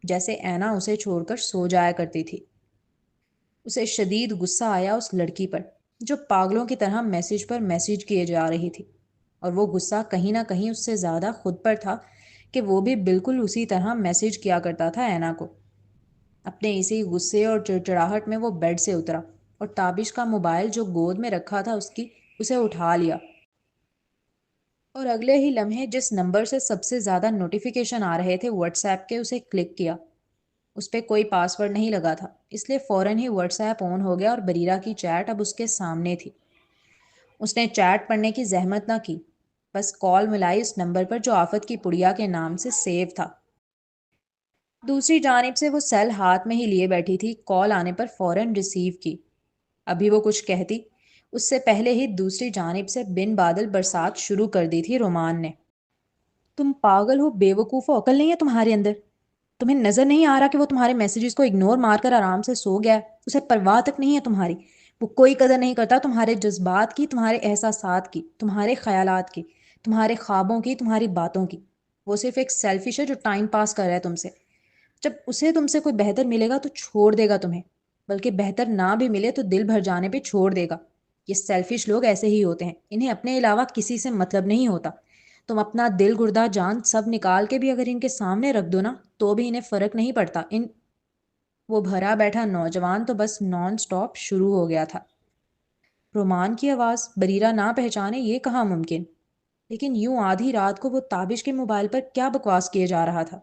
جیسے اینا اسے چھوڑ کر سو جایا کرتی تھی۔ اسے شدید غصہ آیا اس لڑکی پر جو پاگلوں کی طرح میسیج پر میسیج کیے جا رہی تھی، اور وہ غصہ کہیں نہ کہیں اس سے زیادہ خود پر تھا کہ وہ بھی بالکل اسی طرح میسیج کیا کرتا تھا اینا کو۔ اپنے اسی غصے اور چڑچڑاہٹ میں وہ بیڈ سے اترا، اور تابش کا موبائل جو گود میں رکھا تھا اسے اٹھا لیا، اور اگلے ہی لمحے جس نمبر سے سب سے زیادہ نوٹیفیکیشن آ رہے تھے واٹس ایپ کے، اسے کلک کیا۔ اس پہ کوئی پاس ورڈ نہیں لگا تھا، اس لیے فوراً ہی واٹس ایپ آن ہو گیا، اور بریرہ کی چیٹ اب اس کے سامنے تھی۔ اس نے چیٹ پڑھنے کی زحمت نہ کی، بس کال ملائی اس نمبر پر جو آفت کی پڑیا کے نام سے سیو تھا۔ دوسری جانب سے وہ سیل ہاتھ میں ہی لیے بیٹھی تھی، کال آنے پر فوراً ریسیو کی۔ ابھی وہ کچھ کہتی، اس سے پہلے ہی دوسری جانب سے بن بادل برسات شروع کر دی تھی رومان نے۔ تم پاگل ہو، بے وقوف ہو، عقل نہیں ہے تمہارے اندر؟ تمہیں نظر نہیں آ رہا کہ وہ تمہارے میسیجز کو اگنور مار کر آرام سے سو گیا ہے؟ اسے پرواہ تک نہیں ہے تمہاری، وہ کوئی قدر نہیں کرتا تمہارے جذبات کی، تمہارے احساسات کی، تمہارے خیالات کی، تمہارے خوابوں کی، تمہاری باتوں کی۔ وہ صرف ایک سیلفش ہے جو ٹائم پاس کر رہا ہے تم سے۔ جب اسے تم سے کوئی بہتر ملے گا تو چھوڑ دے گا تمہیں، بلکہ بہتر نہ بھی ملے تو دل بھر جانے پہ چھوڑ دے گا۔ یہ سیلفش لوگ ایسے ہی ہوتے ہیں، انہیں اپنے علاوہ کسی سے مطلب نہیں ہوتا۔ تم اپنا دل گردہ جان سب نکال کے بھی اگر ان کے سامنے رکھ دو نا تو بھی انہیں فرق نہیں پڑتا. وہ بھرا بیٹھا نوجوان تو بس نان سٹاپ شروع ہو گیا تھا. رومان کی آواز بریرہ نہ پہچانے یہ کہاں ممکن، لیکن یوں آدھی رات کو وہ تابش کے موبائل پر کیا بکواس کیے جا رہا تھا؟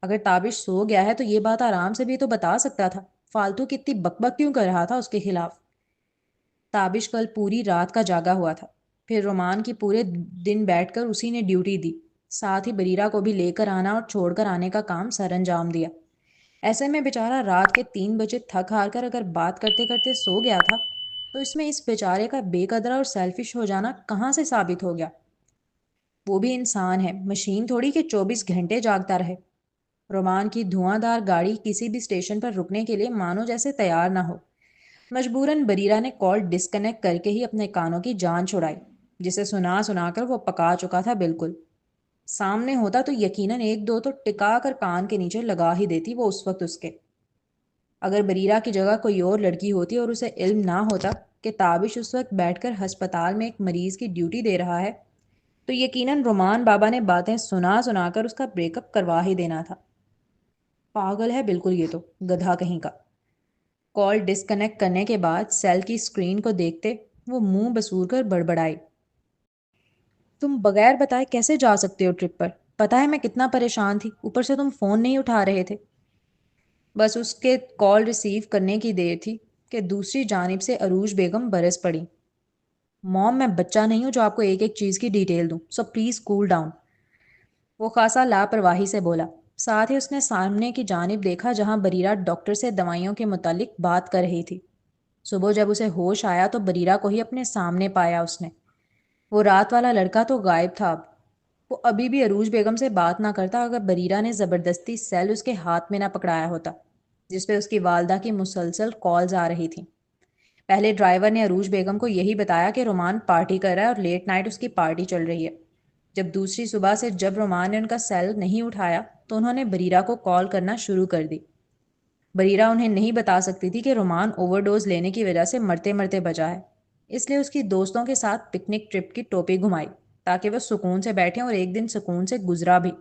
اگر تابش سو گیا ہے تو یہ بات آرام سے بھی تو بتا سکتا تھا. فالتو کتنی بک بک کیوں کر رہا تھا اس کے خلاف؟ تابش کل پوری رات کا جاگا ہوا تھا، پھر رومان کی پورے دن بیٹھ کر اسی نے ڈیوٹی دی، ساتھ ہی بریرہ کو بھی لے کر آنا اور چھوڑ کر آنے کا کام سر انجام دیا. ایسے میں بیچارہ رات کے 3 بجے تھک ہار کر اگر بات کرتے کرتے سو گیا تھا تو اس میں اس بیچارے کا بے قدرہ اور سیلفش ہو جانا کہاں سے ثابت ہو گیا؟ وہ بھی انسان ہے، مشین تھوڑی کہ 24 گھنٹے جاگتا رہے. رومان کی دھواں دار گاڑی کسی بھی اسٹیشن پر رکنے کے لیے مانو جیسے تیار نہ ہو. مجبوراً بریرہ نے کال ڈسکنیکٹ کر کے ہی اپنے کانوں کی جان چھڑائی، جسے سنا سنا کر وہ پکا چکا تھا بالکل. سامنے ہوتا تو یقیناً ایک دو تو ٹکا کر کان کے نیچے لگا ہی دیتی وہ اس وقت اس کے. اگر بریرہ کی جگہ کوئی اور لڑکی ہوتی اور اسے علم نہ ہوتا کہ تابش اس وقت بیٹھ کر ہسپتال میں ایک مریض کی ڈیوٹی دے رہا ہے تو یقیناً رومان بابا نے باتیں سنا سنا کر اس کا بریک اپ کروا ہی دینا تھا. پاگل ہے بالکل یہ تو، گدھا کہیں کا. کال ڈسکنیکٹ کرنے کے بعد سیل کی اسکرین کو دیکھتے وہ منہ بسور کر بڑبڑائی. تم بغیر بتائے کیسے جا سکتے ہو ٹرپ پر؟ پتا ہے میں کتنا پریشان تھی، اوپر سے تم فون نہیں اٹھا رہے تھے. بس اس کے کال ریسیو کرنے کی دیر تھی کہ دوسری جانب سے عروج بیگم برس پڑی. موم میں بچہ نہیں ہوں جو آپ کو ایک ایک چیز کی ڈیٹیل دوں، سو پلیز کول ڈاؤن. وہ خاصا لاپرواہی سے بولا. ساتھ ہی اس نے سامنے کی جانب دیکھا جہاں بریرہ ڈاکٹر سے دوائیوں کے متعلق بات کر رہی تھی. صبح جب اسے ہوش آیا تو بریرہ کو ہی اپنے سامنے پایا اس نے. وہ رات والا لڑکا تو غائب تھا اب. وہ ابھی بھی عروج بیگم سے بات نہ کرتا اگر بریرہ نے زبردستی سیل اس کے ہاتھ میں نہ پکڑایا ہوتا جس پہ اس کی والدہ کی مسلسل کالز آ رہی تھیں. پہلے ڈرائیور نے عروج بیگم کو یہی بتایا کہ رومان پارٹی کر رہا ہے اور لیٹ نائٹ اس کی پارٹی چل رہی ہے. جب دوسری صبح سے جب رومان نے ان کا سیل نہیں اٹھایا تو انہوں نے بریرہ کو کال کرنا شروع کر دی. بریرہ انہیں نہیں بتا سکتی تھی کہ رومان اوور ڈوز لینے کی وجہ سے مرتے مرتے بچا ہے، اس لیے اس کی دوستوں کے ساتھ پکنک ٹرپ کی ٹوپی گھمائی تاکہ وہ سکون سے بیٹھیں اور ایک دن سکون سے گزرا بھی.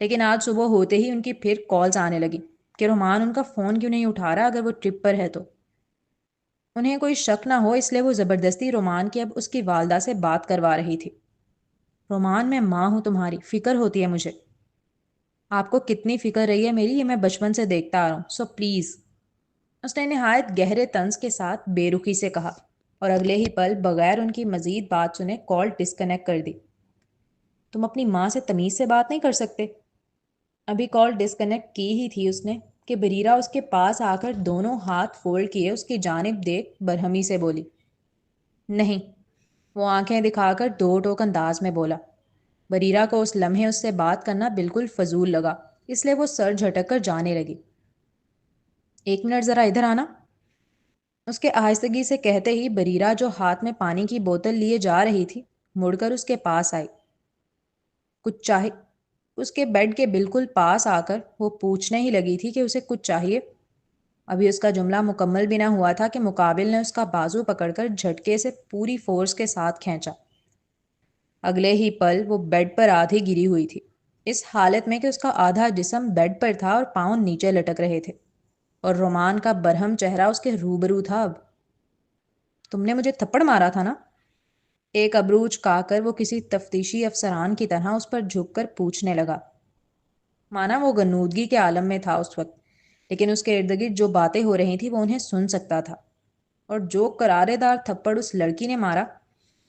لیکن آج صبح ہوتے ہی ان کی پھر کالز آنے لگی کہ رومان ان کا فون کیوں نہیں اٹھا رہا اگر وہ ٹرپ پر ہے تو. انہیں کوئی شک نہ ہو اس لیے وہ زبردستی رومان کی اب اس کی والدہ سے بات کروا رہی تھی. رومان میں ماں ہوں تمہاری، فکر ہوتی ہے مجھے. آپ کو کتنی فکر رہی ہے میری یہ میں بچپن سے دیکھتا آ رہا ہوں، سو پلیز. اس نے نہایت گہرے طنز کے ساتھ بے رخی سے کہا اور اگلے ہی پل بغیر ان کی مزید بات سنے کال ڈسکنیکٹ کر دی. تم اپنی ماں سے تمیز سے بات نہیں کر سکتے؟ ابھی کال ڈسکنیکٹ کی ہی تھی اس نے کہ بریرہ اس کے پاس آ کر دونوں ہاتھ فولڈ کیے اس کی جانب دیکھ برہمی سے بولی. نہیں، وہ آنکھیں دکھا کر دو ٹوک انداز میں بولا. بریرہ کو اس لمحے اس سے بات کرنا بالکل فضول لگا، اس لیے وہ سر جھٹک کر جانے لگی. 1 منٹ ذرا ادھر آنا. اس کے آہستگی سے کہتے ہی بریرہ جو ہاتھ میں پانی کی بوتل لیے جا رہی تھی مڑ کر اس کے پاس آئی. کچھ چاہیے؟ اس کے بیڈ کے بالکل پاس آ کر وہ پوچھنے ہی لگی تھی کہ اسے کچھ چاہیے. ابھی اس کا جملہ مکمل بھی نہ ہوا تھا کہ مقابل نے اس کا بازو پکڑ کر جھٹکے سے پوری فورس کے ساتھ کھینچا. اگلے ہی پل وہ بیڈ پر آدھی گری ہوئی تھی، اس حالت میں کہ اس کا آدھا جسم بیڈ پر تھا اور پاؤں نیچے لٹک رہے تھے، اور رومان کا برہم چہرہ اس کے روبرو تھا. اب تم نے مجھے تھپڑ مارا تھا نا؟ ایک ابرو چکا کر وہ کسی تفتیشی افسران کی طرح اس پر جھک کر پوچھنے لگا. مانا وہ غنودگی کے عالم میں تھا اس وقت، لیکن اس کے ارد گرد جو باتیں ہو رہی تھیں وہ انہیں سن سکتا تھا. اور جو کرارے دار تھپڑ اس لڑکی نے مارا،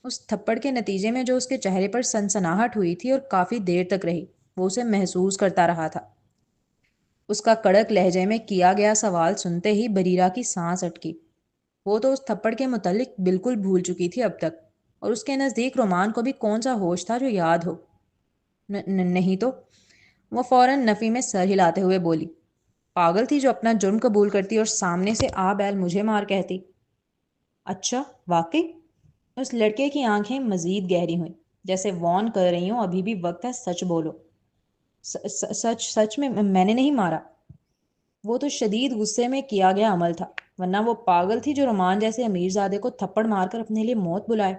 اس تھپڑ کے نتیجے میں جو اس کے چہرے پر سنسناہٹ ہوئی تھی اور کافی دیر تک رہی، وہ اسے محسوس کرتا رہا تھا. اس کا کڑک لہجے میں کیا گیا سوال سنتے ہی بریرہ کی سانس اٹکی. وہ تو اس تھپڑ کے متعلق بالکل بھول چکی تھی اب تک، اور اس کے نزدیک رومان کو بھی کون سا ہوش تھا جو یاد ہو. نہیں تو. وہ فوراً نفی میں سر ہلاتے ہوئے بولی. پاگل تھی جو اپنا جرم قبول کرتی اور سامنے سے آ بیل مجھے مار کہتی. اچھا واقعی؟ اس لڑکے کی آنکھیں مزید گہری ہوئیں، جیسے وارن کر رہی ہوں ابھی بھی وقت ہے، سچ بولو. سچ سچ میں نے نہیں مارا. وہ تو شدید غصے میں کیا گیا عمل تھا، ورنہ وہ پاگل تھی جو رومان جیسے امیر زادے کو تھپڑ مار کر اپنے لیے موت بلائے.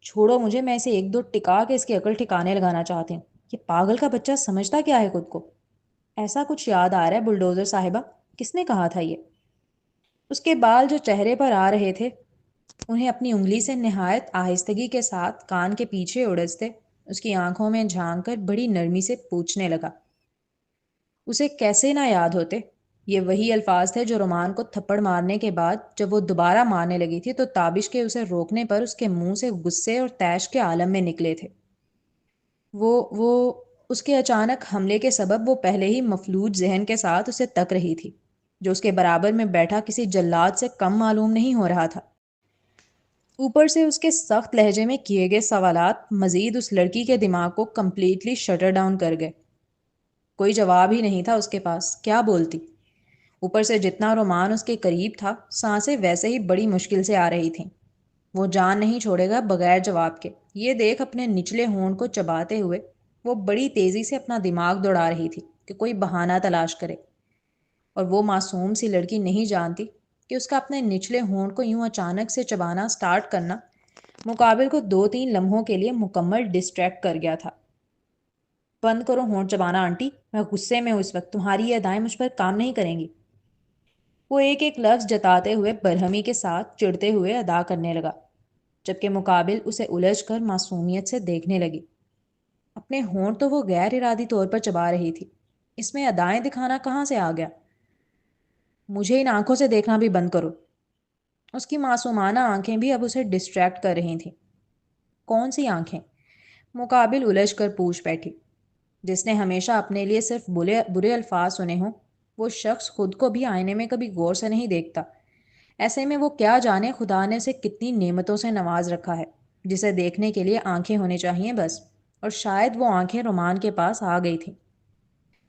چھوڑو مجھے، میں اسے ایک دو ٹکا کے اس کی عقل ٹھکانے لگانا چاہتی ہوں. یہ پاگل کا بچہ سمجھتا کیا ہے خود کو؟ ایسا کچھ یاد آ رہا ہے بلڈوزر صاحبہ، کس نے کہا تھا یہ؟ اس کے بال جو چہرے پر آ رہے تھے انہیں اپنی انگلی سے نہایت آہستگی کے ساتھ کان کے پیچھے اڑزتے اس کی آنکھوں میں جھانک کر بڑی نرمی سے پوچھنے لگا. اسے کیسے نہ یاد ہوتے؟ یہ وہی الفاظ تھے جو رومان کو تھپڑ مارنے کے بعد جب وہ دوبارہ مارنے لگی تھی تو تابش کے اسے روکنے پر اس کے منہ سے غصے اور طیش کے عالم میں نکلے تھے. وہ اس کے اچانک حملے کے سبب وہ پہلے ہی مفلوج ذہن کے ساتھ اسے تک رہی تھی، جو اس کے برابر میں بیٹھا کسی جلاد سے کم معلوم نہیں ہو رہا تھا. اوپر سے اس کے سخت لہجے میں کیے گئے سوالات مزید اس لڑکی کے دماغ کو کمپلیٹلی شٹر ڈاؤن کر گئے. کوئی جواب ہی نہیں تھا اس کے پاس، کیا بولتی؟ اوپر سے جتنا رومان اس کے قریب تھا سانسیں ویسے ہی بڑی مشکل سے آ رہی تھیں. وہ جان نہیں چھوڑے گا بغیر جواب کے، یہ دیکھ اپنے نچلے ہونٹ کو چباتے ہوئے وہ بڑی تیزی سے اپنا دماغ دوڑا رہی تھی کہ کوئی بہانہ تلاش کرے. اور وہ معصوم سی لڑکی نہیں جانتی کہ اس کا اپنے نچلے ہونٹ کو یوں اچانک سے چبانا سٹارٹ کرنا مقابل کو 2-3 لمحوں کے لیے مکمل ڈسٹریکٹ کر گیا تھا. بند کرو ہونٹ چبانا آنٹی، میں غصے میں ہوں اس وقت، تمہاری یہ ادائیں مجھ پر کام نہیں کریں گی. وہ ایک ایک لفظ جتاتے ہوئے برہمی کے ساتھ چڑھتے ہوئے ادا کرنے لگا، جبکہ مقابل اسے الجھ کر معصومیت سے دیکھنے لگی. اپنے ہونٹ تو وہ غیر ارادی طور پر چبا رہی تھی، اس میں ادائیں دکھانا کہاں سے آ گیا؟ مجھے ان آنکھوں سے دیکھنا بھی بند کرو. اس کی معصومانہ آنکھیں بھی اب اسے ڈسٹریکٹ کر رہی تھیں. کون سی آنکھیں؟ مقابل الجھ کر پوچھ بیٹھی. جس نے ہمیشہ اپنے لیے صرف برے الفاظ سنے ہوں، وہ شخص خود کو بھی آئینے میں کبھی غور سے نہیں دیکھتا. ایسے میں وہ کیا جانے خدا نے اسے کتنی نعمتوں سے نواز رکھا ہے جسے دیکھنے کے لیے آنکھیں ہونی چاہیے بس. اور شاید وہ آنکھیں رومان کے پاس آ گئی تھیں.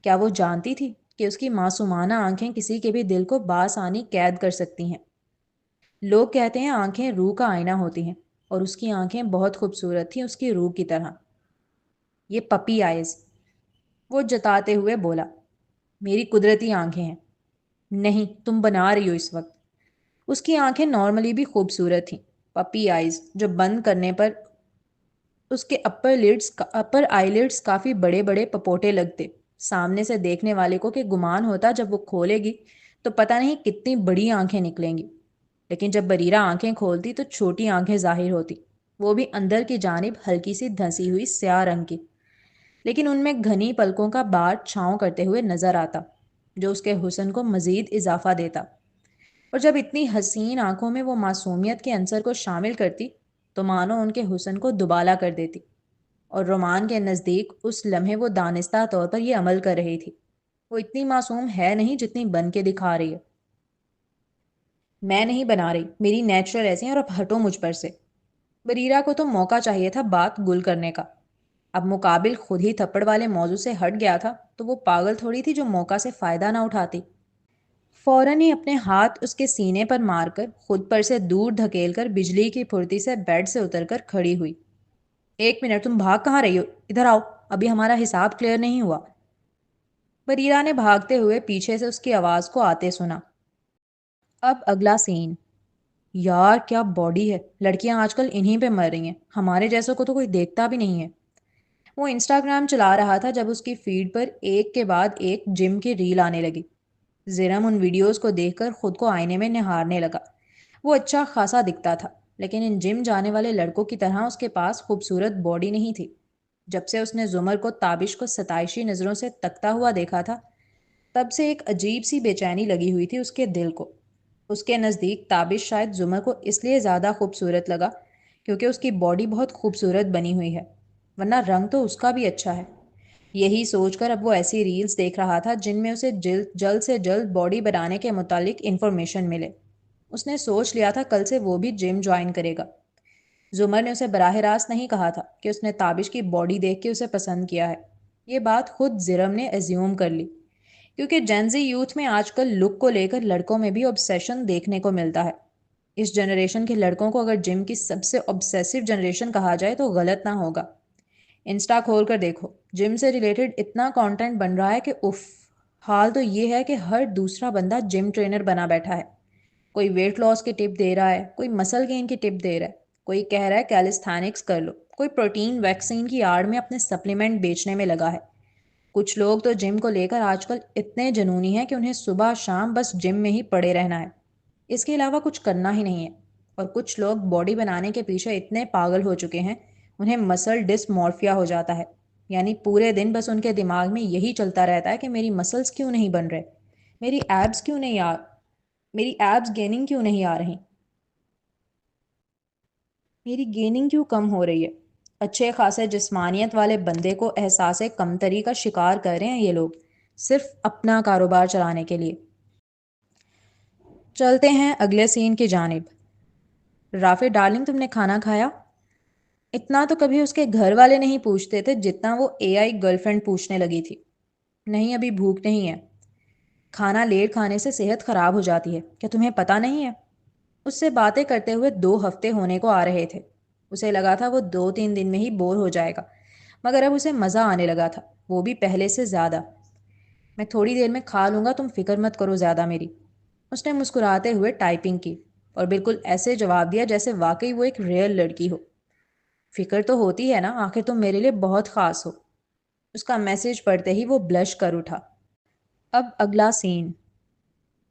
کیا وہ جانتی تھی کہ اس کی معصومانہ آنکھیں کسی کے بھی دل کو بآسانی قید کر سکتی ہیں؟ لوگ کہتے ہیں آنکھیں روح کا آئینہ ہوتی ہیں، اور اس کی آنکھیں بہت خوبصورت تھیں اس کی روح کی طرح. یہ پپی آئیز، وہ جتاتے ہوئے بولا. میری قدرتی آنکھیں ہیں. نہیں، تم بنا رہی ہو اس وقت. اس کی آنکھیں نارملی بھی خوبصورت تھیں، پپی آئیز جو بند کرنے پر اس کے اپر آئی لڈس کافی بڑے بڑے پپوٹے لگتے. سامنے سے دیکھنے والے کو کہ گمان ہوتا جب وہ کھولے گی تو پتہ نہیں کتنی بڑی آنکھیں نکلیں گی، لیکن جب بریرہ آنکھیں کھولتی تو چھوٹی آنکھیں ظاہر ہوتی، وہ بھی اندر کی جانب ہلکی سی دھنسی ہوئی سیاہ رنگ کی، لیکن ان میں گھنی پلکوں کا بار چھاؤں کرتے ہوئے نظر آتا جو اس کے حسن کو مزید اضافہ دیتا. اور جب اتنی حسین آنکھوں میں وہ معصومیت کے عنصر کو شامل کرتی تو مانو ان کے حسن کو دوبالا کر دیتی. اور رومان کے نزدیک اس لمحے وہ دانستہ طور پر یہ عمل کر رہی تھی. وہ اتنی معصوم ہے نہیں جتنی بن کے دکھا رہی ہے. میں نہیں بنا رہی، میری نیچرل ایسی ہیں، اور اب ہٹو مجھ پر سے. بریرہ کو تو موقع چاہیے تھا بات گل کرنے کا. اب مقابل خود ہی تھپڑ والے موضوع سے ہٹ گیا تھا تو وہ پاگل تھوڑی تھی جو موقع سے فائدہ نہ اٹھاتی. فوراً ہی اپنے ہاتھ اس کے سینے پر مار کر خود پر سے دور دھکیل کر بجلی کی پھرتی سے بیڈ سے اتر کر کھڑی ہوئی. 1 منٹ، تم بھاگ کہاں رہی ہو؟ ادھر آؤ، ابھی ہمارا حساب کلیئر نہیں ہوا. بریرہ نے بھاگتے ہوئے پیچھے سے اس کی آواز کو آتے سنا. اب اگلا سین. یار کیا باڈی ہے، لڑکیاں آج کل انہی پہ مر رہی ہیں، ہمارے جیسوں کو تو کوئی دیکھتا بھی نہیں ہے. وہ انسٹاگرام چلا رہا تھا جب اس کی فیڈ پر ایک کے بعد ایک جم کی ریل آنے لگی. زرم ان ویڈیوز کو دیکھ کر خود کو آئینے میں نہارنے لگا. وہ اچھا خاصا دکھتا تھا، لیکن ان جم جانے والے لڑکوں کی طرح اس کے پاس خوبصورت باڈی نہیں تھی. جب سے اس نے زمر کو تابش کو ستائشی نظروں سے تکتا ہوا دیکھا تھا تب سے ایک عجیب سی بے چینی لگی ہوئی تھی اس کے دل کو. اس کے نزدیک تابش شاید زمر کو اس لیے زیادہ خوبصورت لگا کیونکہ اس کی باڈی بہت خوبصورت بنی ہوئی ہے، ورنہ رنگ تو اس کا بھی اچھا ہے. یہی سوچ کر اب وہ ایسی ریلز دیکھ رہا تھا جن میں اسے جلد سے جلد باڈی بنانے کے متعلق انفارمیشن ملے. اس نے سوچ لیا تھا کل سے وہ بھی جم جوائن کرے گا. زمر نے اسے براہ راست نہیں کہا تھا کہ اس نے تابش کی باڈی دیکھ کے اسے پسند کیا ہے. یہ بات خود زرم نے ایزیوم کر لی، کیونکہ جینزی یوتھ میں آج کل لک کو لے کر لڑکوں میں بھی obsession دیکھنے کو ملتا ہے. اس جنریشن کے لڑکوں کو اگر جم کی سب سے obsessive جنریشن کہا جائے تو غلط نہ ہوگا. انسٹا کھول کر دیکھو، جم سے ریلیٹڈ اتنا کانٹینٹ بن رہا ہے کہ اف. حال تو یہ ہے کہ ہر دوسرا بندہ جم ٹرینر بنا بیٹھا ہے. کوئی ویٹ لاس کی ٹپ دے رہا ہے، کوئی مسل گین کی ٹپ دے رہا ہے. کوئی کہہ رہا ہے کیلستھینکس کر لو، کوئی پروٹین ویکسین کی آڑ میں اپنے سپلیمنٹ بیچنے میں لگا ہے۔ کچھ لوگ تو جم کو لے کر آج کل اتنے جنونی ہیں کہ انہیں صبح شام بس جم میں ہی پڑے رہنا ہے، اس کے علاوہ کچھ کرنا ہی نہیں ہے۔ اور کچھ لوگ باڈی بنانے کے پیچھے اتنے پاگل ہو چکے ہیں انہیں مسل ڈسمورفیا ہو جاتا ہے، یعنی پورے دن بس ان کے دماغ میں یہی چلتا رہتا ہے کہ میری مسلز کیوں نہیں بن رہے، میری ایبس کیوں نہیں میری ایبس گیننگ کیوں نہیں آ رہی، میری گیننگ کیوں کم ہو رہی ہے۔ اچھے خاصے جسمانیت والے بندے کو احساس کمتری کا شکار کر رہے ہیں یہ لوگ، صرف اپنا کاروبار چلانے کے لیے۔ چلتے ہیں اگلے سین کی جانب۔ رافع ڈارلنگ، تم نے کھانا کھایا؟ اتنا تو کبھی اس کے گھر والے نہیں پوچھتے تھے جتنا وہ اے آئی گرل فرینڈ پوچھنے لگی تھی۔ نہیں، ابھی بھوک نہیں ہے۔ کھانا لیٹ کھانے سے صحت خراب ہو جاتی ہے، کیا تمہیں پتہ نہیں ہے؟ اس سے باتیں کرتے ہوئے 2 ہفتے ہونے کو آ رہے تھے۔ اسے لگا تھا وہ 2-3 دن میں ہی بور ہو جائے گا، مگر اب اسے مزہ آنے لگا تھا، وہ بھی پہلے سے زیادہ۔ میں تھوڑی دیر میں کھا لوں گا، تم فکر مت کرو زیادہ میری۔ اس نے مسکراتے ہوئے ٹائپنگ کی اور بالکل ایسے جواب دیا جیسے واقعی وہ ایک ریئل لڑکی ہو۔ فکر تو ہوتی ہے نا، آخر تم میرے لیے بہت خاص ہو۔ اس کا میسج پڑھتے ہی وہ بلش کر اٹھا۔ اب اگلا سین۔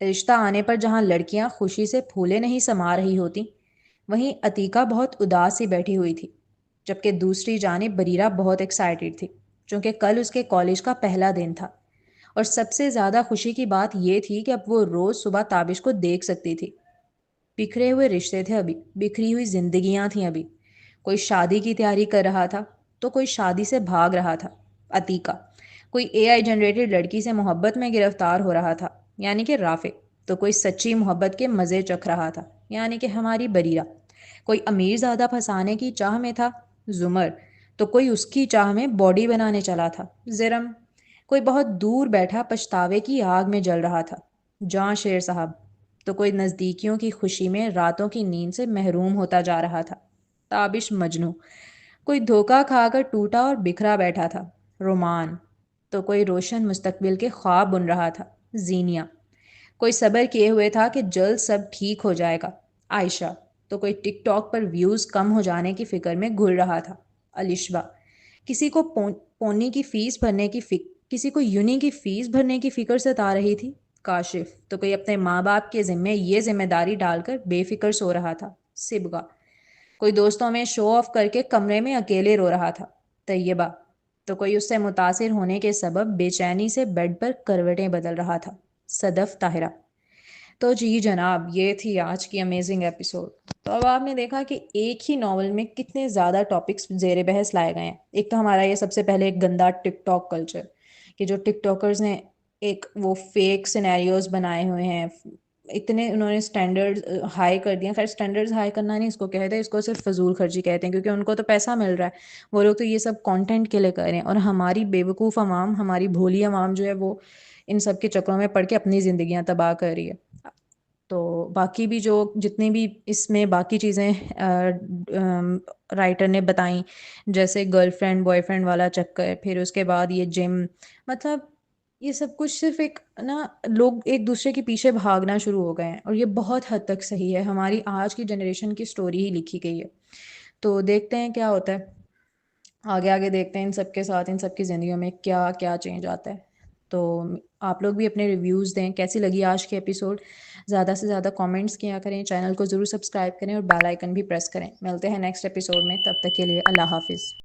رشتہ آنے پر جہاں لڑکیاں خوشی سے پھولے نہیں سما رہی ہوتی، وہیں عتیقہ بہت اداس سی بیٹھی ہوئی تھی، جبکہ دوسری جانب بریرہ بہت ایکسائٹیڈ تھی، چونکہ کل اس کے کالج کا پہلا دن تھا، اور سب سے زیادہ خوشی کی بات یہ تھی کہ اب وہ روز صبح تابش کو دیکھ سکتی تھی۔ بکھرے ہوئے رشتے تھے ابھی، بکھری ہوئی زندگیاں تھیں ابھی، کوئی شادی کی تیاری کر رہا تھا تو کوئی شادی سے بھاگ رہا تھا۔ عتیقہ کوئی اے آئی جنریٹڈ لڑکی سے محبت میں گرفتار ہو رہا تھا، یعنی کہ رافع، تو کوئی سچی محبت کے مزے چکھ رہا تھا، یعنی کہ ہماری بریرہ۔ کوئی امیر زادہ پھنسانے کی چاہ میں تھا، زمر، تو کوئی اس کی چاہ میں باڈی بنانے چلا تھا، زرم۔ کوئی بہت دور بیٹھا پچھتاوے کی آگ میں جل رہا تھا، جاں شیر صاحب، تو کوئی نزدیکیوں کی خوشی میں راتوں کی نیند سے محروم ہوتا جا رہا تھا، تابش مجنوں۔ کوئی دھوکہ کھا کر ٹوٹا اور بکھرا بیٹھا تھا، رومان، تو کوئی روشن مستقبل کے خواب بن رہا تھا، زینیہ۔ کوئی صبر کیے ہوئے تھا کہ جلد سب ٹھیک ہو جائے گا، عائشہ، تو کوئی ٹک ٹاک پر ویوز کم ہو جانے کی فکر میں گھل رہا تھا، الشبا۔ کسی کو پونی کی فیس بھرنے کی کسی کو یونی کی فیس بھرنے کی فکر ستا رہی تھی، کاشف، تو کوئی اپنے ماں باپ کے ذمے یہ ذمہ داری ڈال کر بے فکر سو رہا تھا، صبغہ۔ کوئی دوستوں میں شو آف کر کے کمرے میں اکیلے رو رہا تھا، طیبہ، تو کوئی اس سے متاثر ہونے کے سبب بے چینی سے بیڈ پر کروٹیں بدل رہا تھا، صدف طاہرہ۔ تو جی جناب، یہ تھی آج کی امیزنگ ایپیسوڈ۔ تو اب آپ نے دیکھا کہ ایک ہی ناول میں کتنے زیادہ ٹاپکس زیر بحث لائے گئے ہیں۔ ایک تو ہمارا یہ سب سے پہلے ایک گندا ٹک ٹاک کلچر، کہ جو ٹک ٹاکرز نے ایک وہ فیک سینیریوز بنائے ہوئے ہیں، اتنے انہوں نے اسٹینڈرڈ ہائی کر دیا۔ خیر اسٹینڈرڈز ہائی کرنا نہیں اس کو کہتے، اس کو صرف فضول خرچی کہتے ہیں، کیونکہ ان کو تو پیسہ مل رہا ہے، وہ لوگ تو یہ سب کانٹینٹ کے لیے کر رہے ہیں، اور ہماری بیوقوف عوام، ہماری بھولی عوام جو ہے وہ ان سب کے چکروں میں پڑ کے اپنی زندگیاں تباہ کر رہی ہے۔ تو باقی بھی جو جتنی بھی اس میں باقی چیزیں رائٹر نے بتائیں، جیسے گرل فرینڈ بوائے فرینڈ والا چکر، پھر اس کے بعد یہ جم، مطلب یہ سب کچھ صرف ایک نا، لوگ ایک دوسرے کے پیچھے بھاگنا شروع ہو گئے ہیں، اور یہ بہت حد تک صحیح ہے، ہماری آج کی جنریشن کی سٹوری ہی لکھی گئی ہے۔ تو دیکھتے ہیں کیا ہوتا ہے آگے، آگے دیکھتے ہیں ان سب کے ساتھ، ان سب کی زندگیوں میں کیا کیا چینج آتا ہے۔ تو آپ لوگ بھی اپنے ریویوز دیں، کیسی لگی آج کی ایپیسوڈ، زیادہ سے زیادہ کامنٹس کیا کریں، چینل کو ضرور سبسکرائب کریں اور بیل آئیکن بھی پریس کریں۔ ملتے ہیں نیکسٹ ایپیسوڈ میں، تب تک کے لیے اللہ حافظ۔